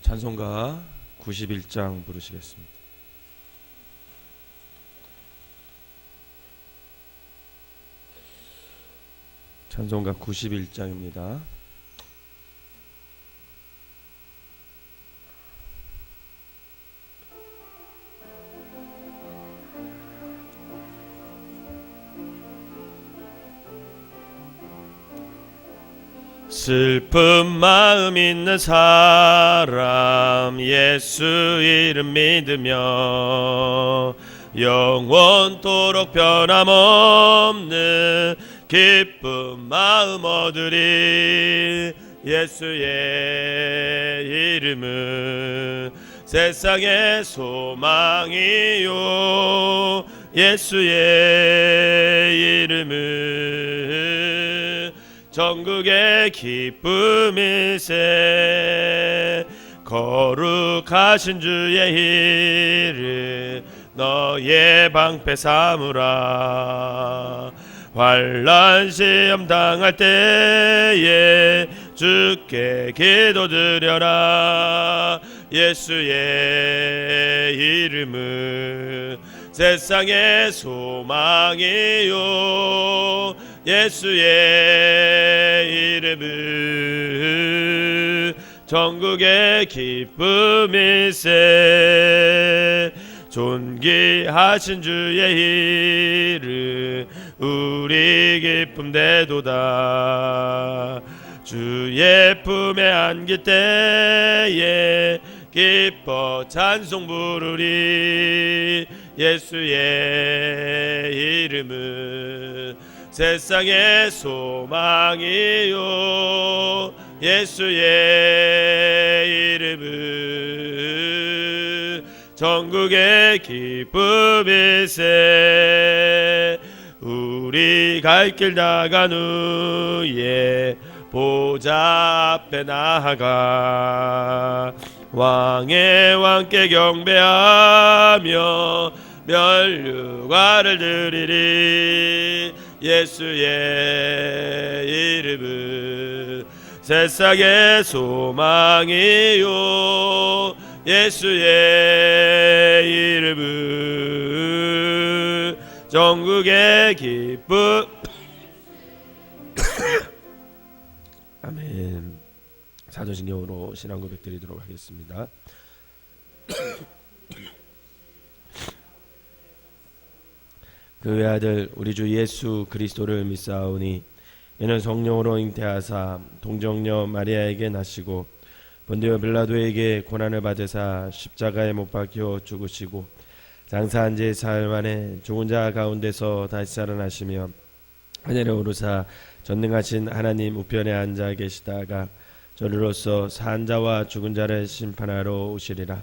찬송가 91장 부르시겠습니다. 찬송가 91장입니다. 슬픈 마음 있는 사람 예수 이름 믿으며 영원토록 변함없는 기쁜 마음 얻으리. 예수의 이름은 세상의 소망이요 예수의 이름은 전국의 기쁨일세. 거룩하신 주의 이름 너의 방패 삼으라. 환난 시험 당할 때에 주께 기도드려라. 예수의 이름은 세상의 소망이요 예수의 이름은 전국의 기쁨일세. 존귀하신 주의 이름 우리 기쁨 되도다. 주의 품에 안길 때에 기뻐 찬송 부르리. 예수의 이름은 세상의 소망이요 예수의 이름은 전국의 기쁨일세. 우리 갈 길 나간 후에 보좌 앞에 나아가 왕의 왕께 경배하며 면류관을 드리리. 예수의 이름은 세상의 소망이요 예수의 이름은 전국의 기쁨. 아멘. 사도신경으로 신앙 고백 드리도록 하겠습니다. 그 외아들 우리 주 예수 그리스도를 믿사오니 이는 성령으로 잉태하사 동정녀 마리아에게 나시고 본디오 빌라도에게 고난을 받으사 십자가에 못 박혀 죽으시고 장사한 지 사흘 만에 죽은 자 가운데서 다시 살아나시며 하늘에 오르사 전능하신 하나님 우편에 앉아 계시다가 저리로서 산 자와 죽은 자를 심판하러 오시리라.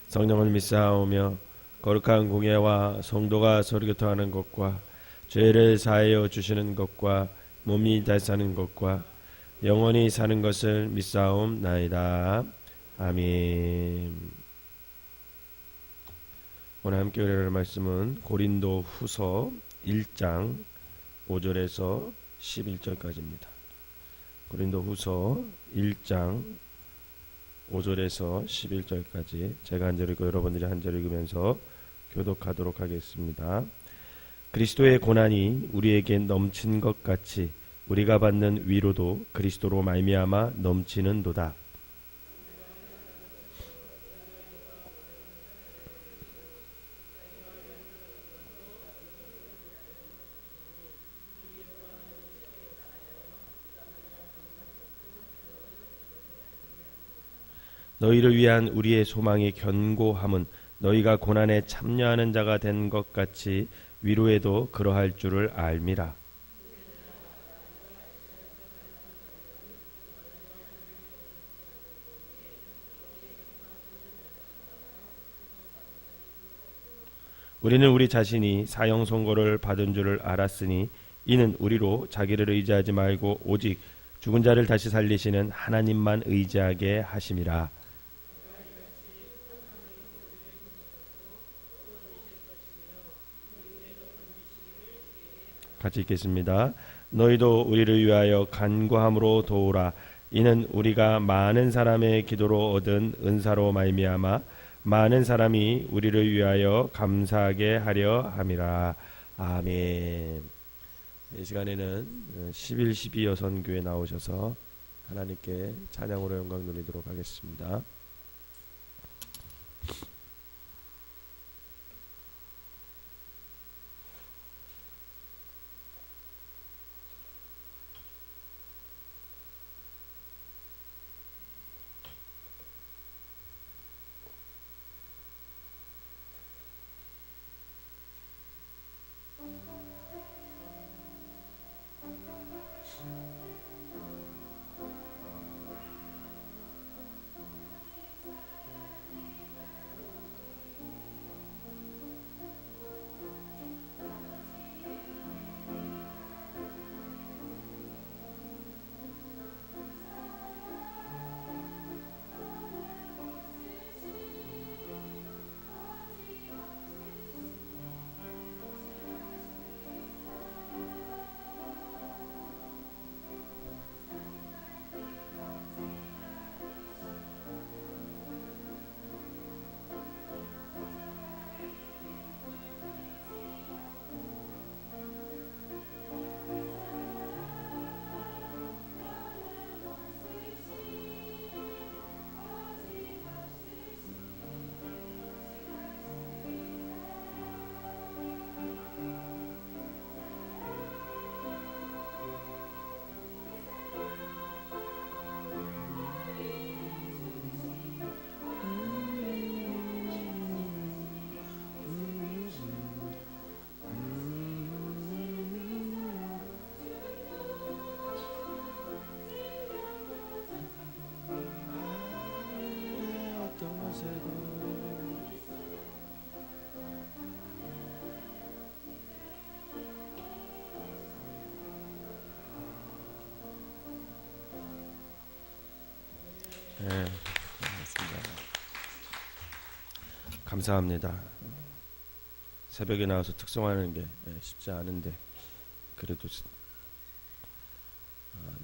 성령을 믿사오며 거룩한 공예와 성도가 서로 교통하는 것과 죄를 사하여 주시는 것과 몸이 다시 사는 것과 영원히 사는 것을 믿사옵나이다. 아멘. 오늘 함께 읽을 말씀은 고린도 후서 1장 5절에서 11절까지입니다. 고린도 후서 1장 5절에서 11절까지 제가 한 절 읽고 여러분들이 한 절 읽으면서 교독하도록 하겠습니다. 그리스도의 고난이 우리에게 넘친 것 같이 우리가 받는 위로도 그리스도로 말미암아 넘치는도다. 너희를 위한 우리의 소망의 견고함은 너희가 고난에 참여하는 자가 된 것 같이 위로에도 그러할 줄을 알미라. 우리는 우리 자신이 사형 선고를 받은 줄을 알았으니 이는 우리로 자기를 의지하지 말고 오직 죽은 자를 다시 살리시는 하나님만 의지하게 하심이라. 같이 읽겠습니다. 너희도 우리를 위하여 간구함으로 도우라. 이는 우리가 많은 사람의 기도로 얻은 은사로 말미암아 많은 사람이 우리를 위하여 감사하게 하려 함이라. 아멘. 이 시간에는 11, 12 여선교회 나오셔서 하나님께 찬양으로 영광 돌리도록 하겠습니다. 네, 고맙습니다. 감사합니다. 새벽에 나와서 특송하는 게 쉽지 않은데 그래도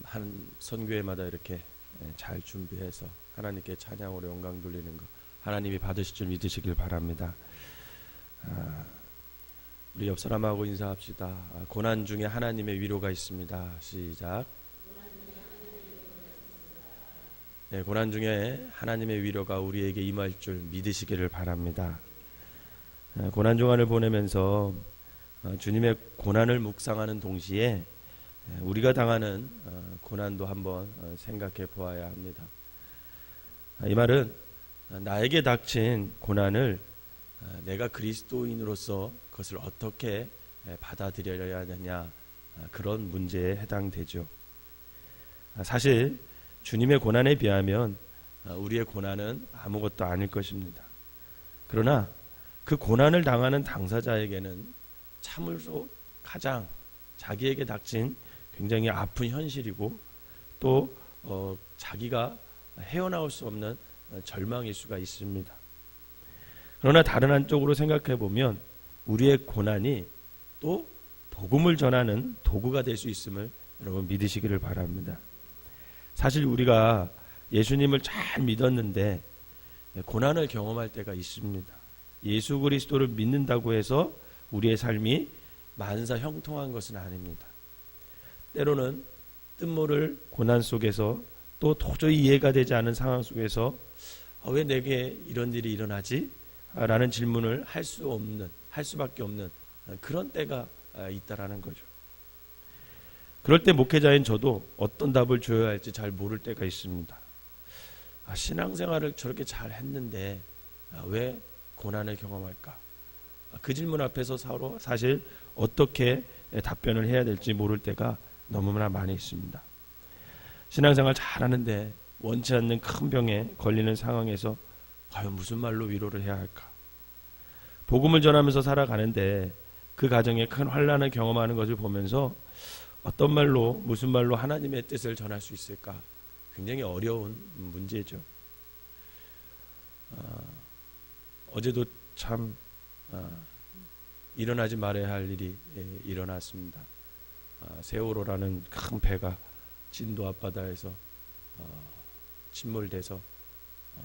한 선교회마다 이렇게 잘 준비해서 하나님께 찬양으로 영광 돌리는 거 하나님이 받으실 줄 믿으시길 바랍니다. 우리 옆 사람하고 인사합시다. 고난 중에 하나님의 위로가 있습니다. 시작. 네, 고난 중에 하나님의 위로가 우리에게 임할 줄 믿으시기를 바랍니다. 고난 주간을 보내면서 주님의 고난을 묵상하는 동시에 우리가 당하는 고난도 한번 생각해 보아야 합니다. 이 말은 나에게 닥친 고난을 내가 그리스도인으로서 그것을 어떻게 받아들여야 하느냐, 그런 문제에 해당되죠. 사실 주님의 고난에 비하면 우리의 고난은 아무것도 아닐 것입니다. 그러나 그 고난을 당하는 당사자에게는 참으로 가장 자기에게 닥친 굉장히 아픈 현실이고 또 자기가 헤어나올 수 없는 절망일 수가 있습니다. 그러나 다른 한쪽으로 생각해 보면 우리의 고난이 또 복음을 전하는 도구가 될 수 있음을 여러분 믿으시기를 바랍니다. 사실 우리가 예수님을 잘 믿었는데 고난을 경험할 때가 있습니다. 예수 그리스도를 믿는다고 해서 우리의 삶이 만사 형통한 것은 아닙니다. 때로는 뜻모를 고난 속에서 또 도저히 이해가 되지 않은 상황 속에서 왜 내게 이런 일이 일어나지? 라는 질문을 할 수밖에 없는 그런 때가 있다라는 거죠. 그럴 때 목회자인 저도 어떤 답을 줘야 할지 잘 모를 때가 있습니다. 신앙생활을 저렇게 잘 했는데 왜 고난을 경험할까? 그 질문 앞에서 서로 사실 어떻게 답변을 해야 될지 모를 때가 너무나 많이 있습니다. 신앙생활 잘하는데 원치 않는 큰 병에 걸리는 상황에서 과연 무슨 말로 위로를 해야 할까? 복음을 전하면서 살아가는데 그 가정에 큰 환난을 경험하는 것을 보면서 어떤 말로 무슨 말로 하나님의 뜻을 전할 수 있을까? 굉장히 어려운 문제죠. 어제도 참 일어나지 말아야 할 일이 일어났습니다. 세월호라는 큰 배가 진도 앞바다에서 침몰돼서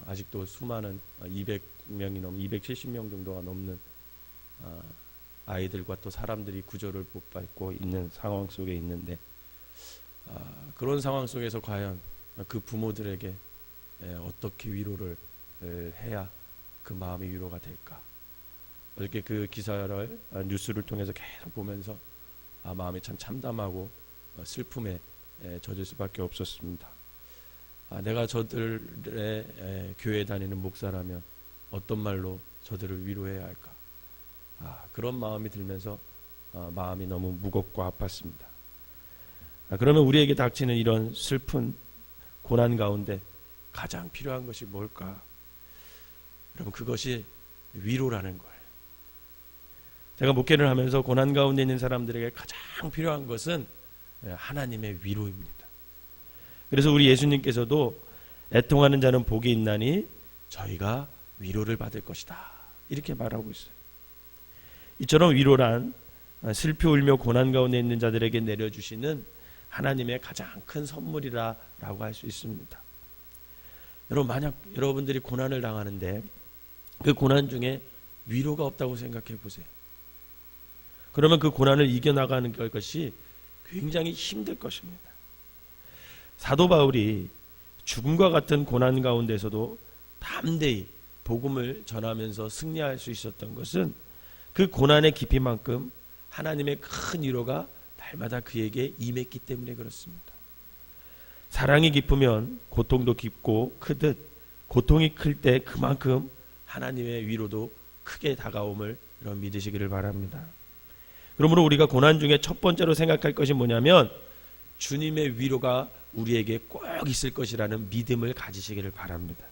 아직도 수많은 200명이 넘는 270명 정도가 넘는 아이들과 또 사람들이 구조를 못 받고 있는 상황 속에 있는데, 그런 상황 속에서 과연 그 부모들에게 어떻게 위로를 해야 그 마음이 위로가 될까? 어저께 그 기사를 뉴스를 통해서 계속 보면서 마음이 참 참담하고 슬픔에 젖을 수밖에 없었습니다. 내가 저들의 교회에 다니는 목사라면 어떤 말로 저들을 위로해야 할까? 그런 마음이 들면서 마음이 너무 무겁고 아팠습니다. 그러면 우리에게 닥치는 이런 슬픈 고난 가운데 가장 필요한 것이 뭘까? 여러분, 그것이 위로라는 거예요. 제가 목회를 하면서 고난 가운데 있는 사람들에게 가장 필요한 것은 하나님의 위로입니다. 그래서 우리 예수님께서도 애통하는 자는 복이 있나니 저희가 위로를 받을 것이다, 이렇게 말하고 있어요. 이처럼 위로란 슬피 울며 고난 가운데 있는 자들에게 내려주시는 하나님의 가장 큰 선물이라고 할 수 있습니다. 여러분, 만약 여러분들이 고난을 당하는데 그 고난 중에 위로가 없다고 생각해 보세요. 그러면 그 고난을 이겨나가는 것이 굉장히 힘들 것입니다. 사도 바울이 죽음과 같은 고난 가운데서도 담대히 복음을 전하면서 승리할 수 있었던 것은 그 고난의 깊이만큼 하나님의 큰 위로가 날마다 그에게 임했기 때문에 그렇습니다. 사랑이 깊으면 고통도 깊고 크듯 고통이 클 때 그만큼 하나님의 위로도 크게 다가옴을 여러분 믿으시기를 바랍니다. 그러므로 우리가 고난 중에 첫 번째로 생각할 것이 뭐냐면 주님의 위로가 우리에게 꼭 있을 것이라는 믿음을 가지시기를 바랍니다.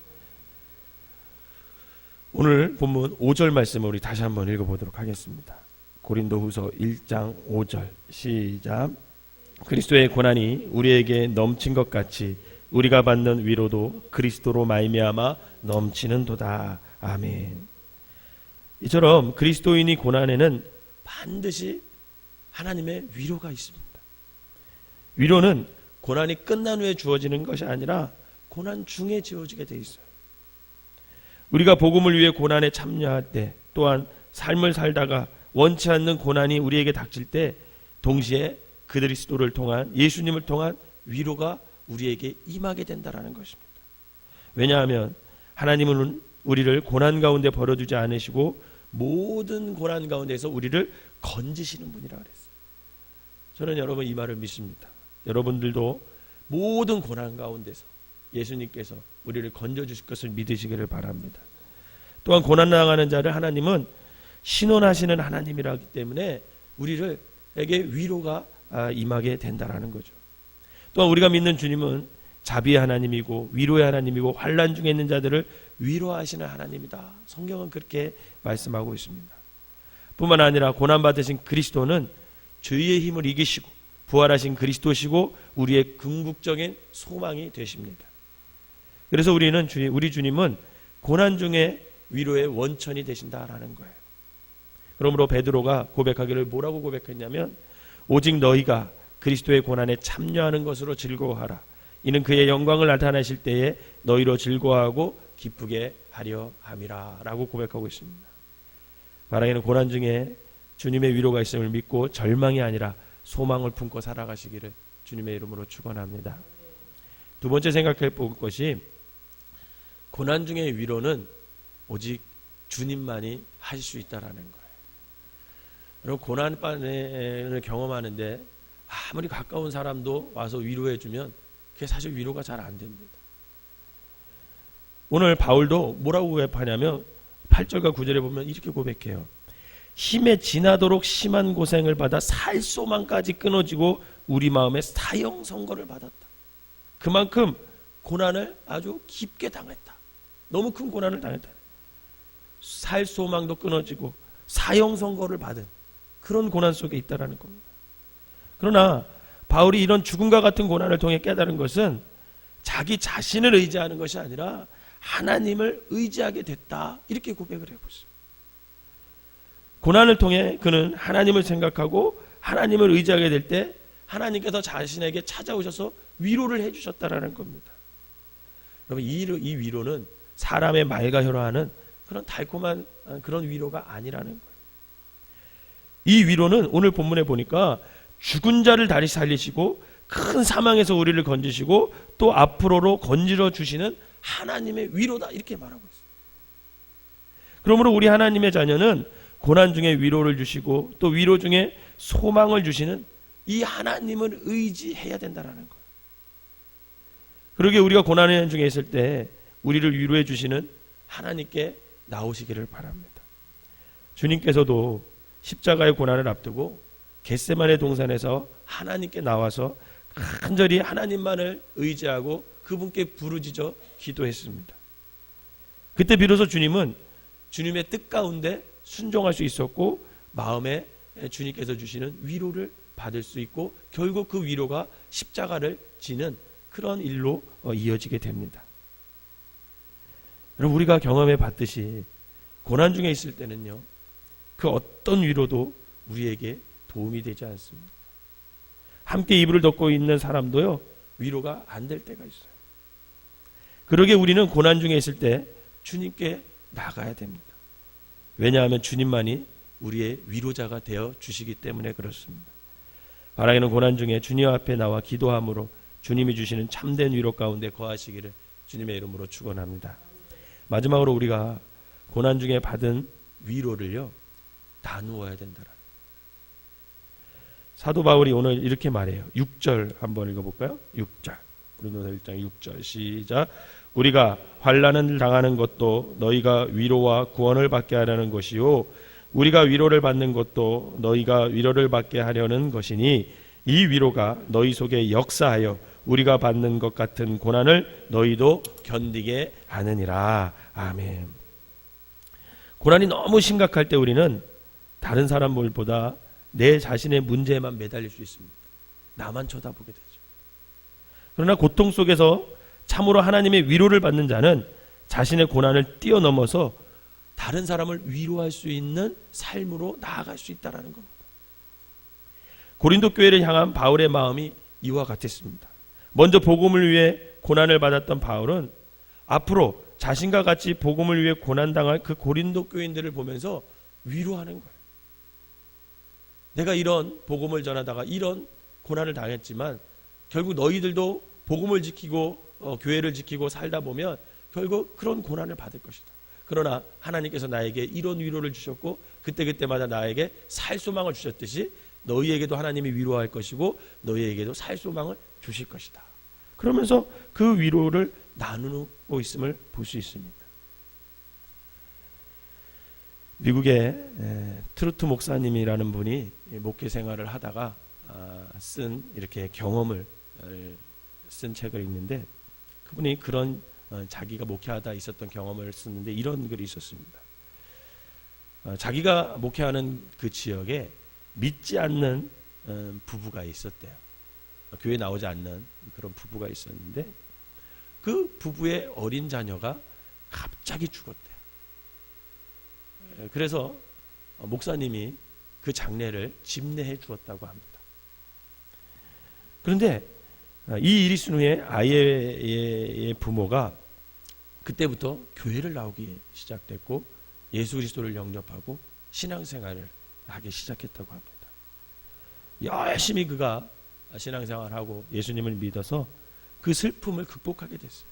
오늘 본문 5절 말씀을 우리 다시 한번 읽어보도록 하겠습니다. 고린도후서 1장 5절 시작. 그리스도의 고난이 우리에게 넘친 것 같이 우리가 받는 위로도 그리스도로 말미암아 넘치는도다. 아멘. 이처럼 그리스도인이 고난에는 반드시 하나님의 위로가 있습니다. 위로는 고난이 끝난 후에 주어지는 것이 아니라 고난 중에 주어지게 돼 있어요. 우리가 복음을 위해 고난에 참여할 때, 또한 삶을 살다가 원치 않는 고난이 우리에게 닥칠 때 동시에 그리스도를 통한, 예수님을 통한 위로가 우리에게 임하게 된다는 것입니다. 왜냐하면 하나님은 우리를 고난 가운데 버려두지 않으시고 모든 고난 가운데서 우리를 건지시는 분이라 그랬어요. 저는 여러분 이 말을 믿습니다. 여러분들도 모든 고난 가운데서 예수님께서 우리를 건져주실 것을 믿으시기를 바랍니다. 또한 고난 당하는 자를 하나님은 신원하시는 하나님이라기 때문에 우리에게 위로가 임하게 된다라는 거죠. 또한 우리가 믿는 주님은 자비의 하나님이고 위로의 하나님이고 환난 중에 있는 자들을 위로하시는 하나님이다. 성경은 그렇게 말씀하고 있습니다. 뿐만 아니라 고난 받으신 그리스도는 죄의 힘을 이기시고 부활하신 그리스도시고 우리의 궁극적인 소망이 되십니다. 그래서 우리 주님은 고난 중에 위로의 원천이 되신다라는 거예요. 그러므로 베드로가 고백하기를 뭐라고 고백했냐면 오직 너희가 그리스도의 고난에 참여하는 것으로 즐거워하라. 이는 그의 영광을 나타내실 때에 너희로 즐거워하고 기쁘게 하려 함이라 라고 고백하고 있습니다. 바라기는 고난 중에 주님의 위로가 있음을 믿고 절망이 아니라 소망을 품고 살아가시기를 주님의 이름으로 축원합니다. 두 번째 생각해 볼 것이 고난 중의 위로는 오직 주님만이 하실 수 있다라는 거예요. 여러분, 고난을 경험하는데 아무리 가까운 사람도 와서 위로해 주면 그게 사실 위로가 잘 안 됩니다. 오늘 바울도 뭐라고 고백하냐면 8절과 9절에 보면 이렇게 고백해요. 힘에 지나도록 심한 고생을 받아 살 소망까지 끊어지고 우리 마음에 사형 선고를 받았다. 그만큼 고난을 아주 깊게 당했다. 너무 큰 고난을 당했다. 살 소망도 끊어지고 사형 선고를 받은 그런 고난 속에 있다라는 겁니다. 그러나 바울이 이런 죽음과 같은 고난을 통해 깨달은 것은 자기 자신을 의지하는 것이 아니라 하나님을 의지하게 됐다. 이렇게 고백을 하고 있어요. 고난을 통해 그는 하나님을 생각하고 하나님을 의지하게 될 때 하나님께서 자신에게 찾아오셔서 위로를 해주셨다라는 겁니다. 그러면 이 위로는 사람의 말과 혈화하는 그런 달콤한 그런 위로가 아니라는 거예요. 이 위로는 오늘 본문에 보니까 죽은 자를 다시 살리시고 큰 사망에서 우리를 건지시고 또 앞으로로 건지러 주시는 하나님의 위로다, 이렇게 말하고 있어요. 그러므로 우리 하나님의 자녀는 고난 중에 위로를 주시고 또 위로 중에 소망을 주시는 이 하나님을 의지해야 된다라는 거예요. 그러게 우리가 고난의 중에 있을 때 우리를 위로해 주시는 하나님께 나오시기를 바랍니다. 주님께서도 십자가의 고난을 앞두고 겟세마네 동산에서 하나님께 나와서 간절히 하나님만을 의지하고 그분께 부르짖어 기도했습니다. 그때 비로소 주님은 주님의 뜻 가운데 순종할 수 있었고 마음에 주님께서 주시는 위로를 받을 수 있고 결국 그 위로가 십자가를 지는 그런 일로 이어지게 됩니다. 여러분, 우리가 경험해 봤듯이 고난 중에 있을 때는요, 그 어떤 위로도 우리에게 도움이 되지 않습니다. 함께 이불을 덮고 있는 사람도요, 위로가 안 될 때가 있어요. 그러게 우리는 고난 중에 있을 때 주님께 나가야 됩니다. 왜냐하면 주님만이 우리의 위로자가 되어 주시기 때문에 그렇습니다. 바라기는 고난 중에 주님 앞에 나와 기도함으로 주님이 주시는 참된 위로 가운데 거하시기를 주님의 이름으로 축원합니다. 마지막으로 우리가 고난 중에 받은 위로를요, 나누어야 된다라는. 사도 바울이 오늘 이렇게 말해요. 6절 한번 읽어볼까요? 6절. 고린도서 1장 6절 시작. 우리가 환난을 당하는 것도 너희가 위로와 구원을 받게 하려는 것이요 우리가 위로를 받는 것도 너희가 위로를 받게 하려는 것이니 이 위로가 너희 속에 역사하여 우리가 받는 것 같은 고난을 너희도 견디게 하느니라. 아멘. 고난이 너무 심각할 때 우리는 다른 사람들보다 내 자신의 문제에만 매달릴 수 있습니다. 나만 쳐다보게 되죠. 그러나 고통 속에서 참으로 하나님의 위로를 받는 자는 자신의 고난을 뛰어넘어서 다른 사람을 위로할 수 있는 삶으로 나아갈 수 있다는 겁니다. 고린도 교회를 향한 바울의 마음이 이와 같았습니다. 먼저 복음을 위해 고난을 받았던 바울은 앞으로 자신과 같이 복음을 위해 고난당할 그 고린도 교인들을 보면서 위로하는 거예요. 내가 이런 복음을 전하다가 이런 고난을 당했지만 결국 너희들도 복음을 지키고 교회를 지키고 살다 보면 결국 그런 고난을 받을 것이다. 그러나 하나님께서 나에게 이런 위로를 주셨고 그때그때마다 나에게 살 소망을 주셨듯이 너희에게도 하나님이 위로할 것이고 너희에게도 살 소망을 주실 것이다. 그러면서 그 위로를 나누고 있음을 볼 수 있습니다. 미국의 트루트 목사님이라는 분이 목회 생활을 하다가 쓴 이렇게 경험을 쓴 책을 읽는데 그분이 그런 자기가 목회하다 있었던 경험을 썼는데 이런 글이 있었습니다. 자기가 목회하는 그 지역에 믿지 않는 부부가 있었대요. 교회에 나오지 않는 그런 부부가 있었는데 그 부부의 어린 자녀가 갑자기 죽었대요. 그래서 목사님이 그 장례를 집례해 주었다고 합니다. 그런데 이 일이 있은 후에 아이의 부모가 그때부터 교회를 나오기 시작됐고 예수 그리스도를 영접하고 신앙생활을 하기 시작했다고 합니다. 열심히 그가 신앙생활하고 예수님을 믿어서 그 슬픔을 극복하게 됐어요.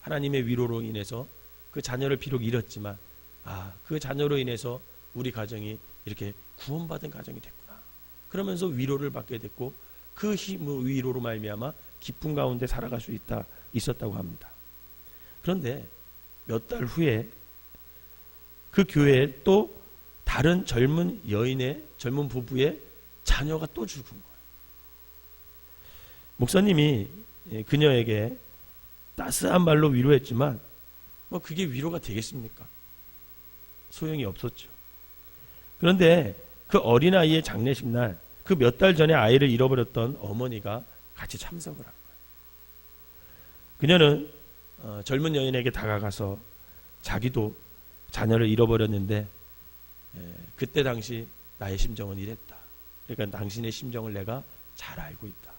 하나님의 위로로 인해서 그 자녀를 비록 잃었지만 그 자녀로 인해서 우리 가정이 이렇게 구원받은 가정이 됐구나. 그러면서 위로를 받게 됐고 그 위로로 말미암아 기쁨 가운데 살아갈 수 있었다고 합니다. 그런데 몇 달 후에 그 교회에 또 다른 젊은 부부의 자녀가 또 죽은 거예요. 목사님이 그녀에게 따스한 말로 위로했지만 그게 위로가 되겠습니까? 소용이 없었죠. 그런데 그 어린아이의 장례식 날 그 몇 달 전에 아이를 잃어버렸던 어머니가 같이 참석을 한 거예요. 그녀는 젊은 여인에게 다가가서 자기도 자녀를 잃어버렸는데 그때 당시 나의 심정은 이랬다. 그러니까 당신의 심정을 내가 잘 알고 있다.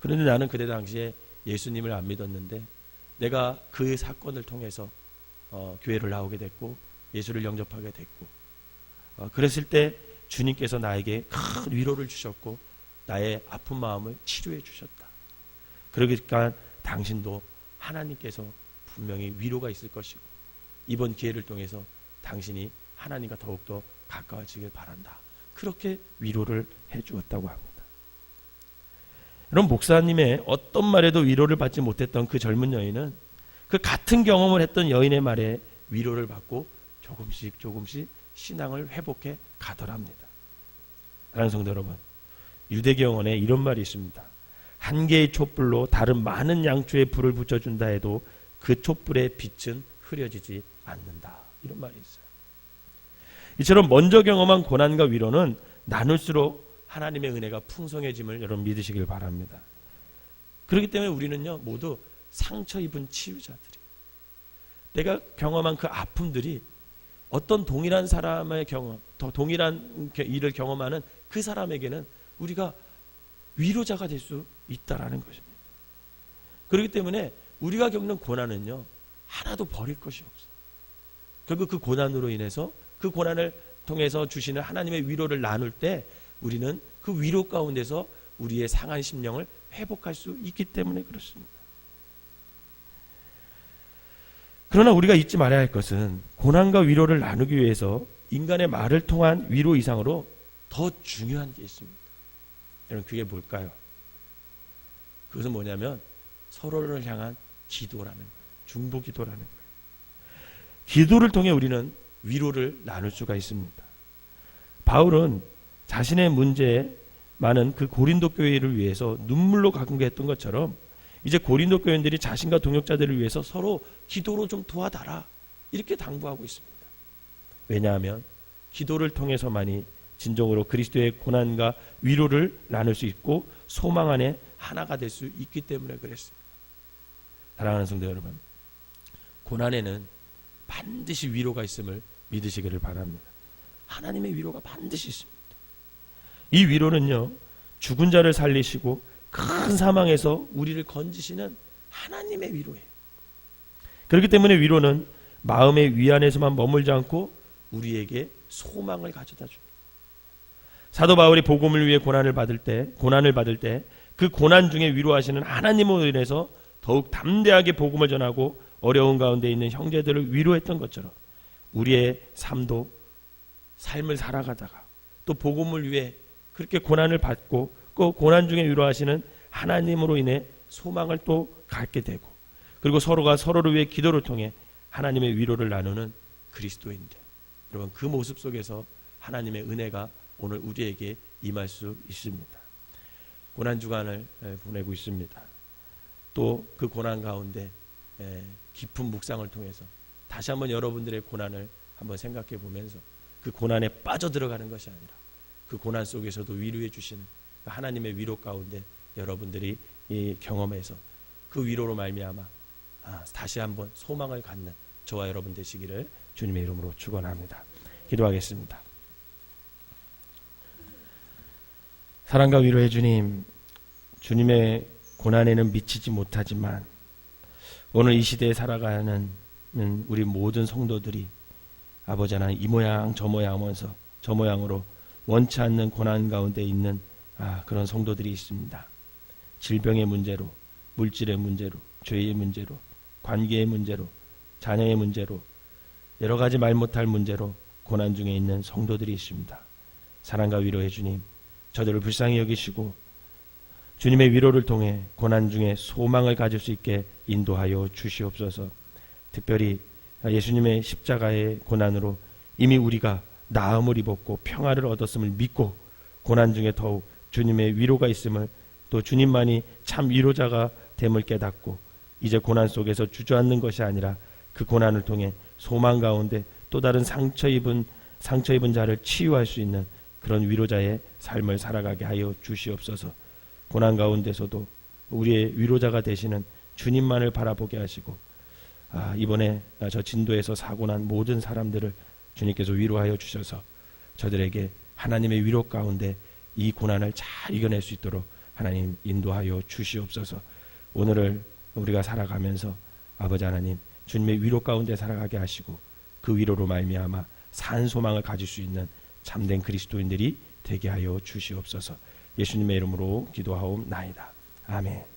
그런데 나는 그때 당시에 예수님을 안 믿었는데 내가 그 사건을 통해서 교회를 나오게 됐고 예수를 영접하게 됐고 그랬을 때 주님께서 나에게 큰 위로를 주셨고 나의 아픈 마음을 치료해 주셨다. 그러니까 당신도 하나님께서 분명히 위로가 있을 것이고 이번 기회를 통해서 당신이 하나님과 더욱더 가까워지길 바란다. 그렇게 위로를 해 주었다고 합니다. 여러분, 목사님의 어떤 말에도 위로를 받지 못했던 그 젊은 여인은 그 같은 경험을 했던 여인의 말에 위로를 받고 조금씩 신앙을 회복해 가더랍니다. 사랑하는 성도 여러분, 유대경언에 이런 말이 있습니다. 한 개의 촛불로 다른 많은 양초에 불을 붙여준다 해도 그 촛불의 빛은 흐려지지 않는다. 이런 말이 있어요. 이처럼 먼저 경험한 고난과 위로는 나눌수록 하나님의 은혜가 풍성해짐을 여러분 믿으시길 바랍니다. 그렇기 때문에 우리는요 모두 상처 입은 치유자들이, 내가 경험한 그 아픔들이 어떤 동일한 사람의 경험, 더 동일한 일을 경험하는 그 사람에게는 우리가 위로자가 될 수 있다라는 것입니다. 그렇기 때문에 우리가 겪는 고난은요 하나도 버릴 것이 없어요. 결국 그 고난으로 인해서 그 고난을 통해서 주시는 하나님의 위로를 나눌 때 우리는 그 위로 가운데서 우리의 상한 심령을 회복할 수 있기 때문에 그렇습니다. 그러나 우리가 잊지 말아야 할 것은 고난과 위로를 나누기 위해서 인간의 말을 통한 위로 이상으로 더 중요한 게 있습니다. 여러분, 그게 뭘까요? 그것은 뭐냐면 서로를 향한 기도라는 거예요. 중보 기도라는 거예요. 기도를 통해 우리는 위로를 나눌 수가 있습니다. 바울은 자신의 문제에 많은 그 고린도 교회를 위해서 눈물로 간구했던 것처럼 이제 고린도 교인들이 자신과 동역자들을 위해서 서로 기도로 좀 도와달라 이렇게 당부하고 있습니다. 왜냐하면 기도를 통해서만이 진정으로 그리스도의 고난과 위로를 나눌 수 있고 소망 안에 하나가 될 수 있기 때문에 그랬습니다. 사랑하는 성도 여러분, 고난에는 반드시 위로가 있음을 믿으시기를 바랍니다. 하나님의 위로가 반드시 있습니다. 이 위로는요 죽은 자를 살리시고 큰 사망에서 우리를 건지시는 하나님의 위로예요. 그렇기 때문에 위로는 마음의 위안에서만 머물지 않고 우리에게 소망을 가져다 줍니다. 사도 바울이 복음을 위해 고난을 받을 때 그 고난 중에 위로하시는 하나님으로 인해서 더욱 담대하게 복음을 전하고 어려운 가운데 있는 형제들을 위로했던 것처럼 우리의 삶도 삶을 살아가다가 또 복음을 위해 그렇게 고난을 받고 그 고난 중에 위로하시는 하나님으로 인해 소망을 또 갖게 되고 그리고 서로가 서로를 위해 기도를 통해 하나님의 위로를 나누는 그리스도인들, 여러분 그 모습 속에서 하나님의 은혜가 오늘 우리에게 임할 수 있습니다. 고난 주간을 보내고 있습니다. 또 그 고난 가운데 깊은 묵상을 통해서 다시 한번 여러분들의 고난을 한번 생각해 보면서 그 고난에 빠져들어가는 것이 아니라 그 고난 속에서도 위로해 주시는 하나님의 위로 가운데 여러분들이 이 경험해서 그 위로로 말미암아 다시 한번 소망을 갖는 저와 여러분 되시기를 주님의 이름으로 축원합니다. 기도하겠습니다. 사랑과 위로의 주님, 주님의 고난에는 미치지 못하지만 오늘 이 시대에 살아가는 우리 모든 성도들이 아버지 하나님 이 모양 저 모양 하면서 저 모양으로 원치 않는 고난 가운데 있는 그런 성도들이 있습니다. 질병의 문제로, 물질의 문제로, 죄의 문제로, 관계의 문제로, 자녀의 문제로, 여러 가지 말 못할 문제로 고난 중에 있는 성도들이 있습니다. 사랑과 위로의 주님, 저들을 불쌍히 여기시고 주님의 위로를 통해 고난 중에 소망을 가질 수 있게 인도하여 주시옵소서. 특별히 예수님의 십자가의 고난으로 이미 우리가 나음을 입었고 평화를 얻었음을 믿고 고난 중에 더욱 주님의 위로가 있음을, 또 주님만이 참 위로자가 됨을 깨닫고 이제 고난 속에서 주저앉는 것이 아니라 그 고난을 통해 소망 가운데 또 다른 상처 입은 자를 치유할 수 있는 그런 위로자의 삶을 살아가게 하여 주시옵소서. 고난 가운데서도 우리의 위로자가 되시는 주님만을 바라보게 하시고 이번에 저 진도에서 사고난 모든 사람들을 주님께서 위로하여 주셔서 저들에게 하나님의 위로 가운데 이 고난을 잘 이겨낼 수 있도록 하나님 인도하여 주시옵소서. 오늘을 우리가 살아가면서 아버지 하나님, 주님의 위로 가운데 살아가게 하시고 그 위로로 말미암아 산 소망을 가질 수 있는 참된 그리스도인들이 되게 하여 주시옵소서. 예수님의 이름으로 기도하옵나이다. 아멘.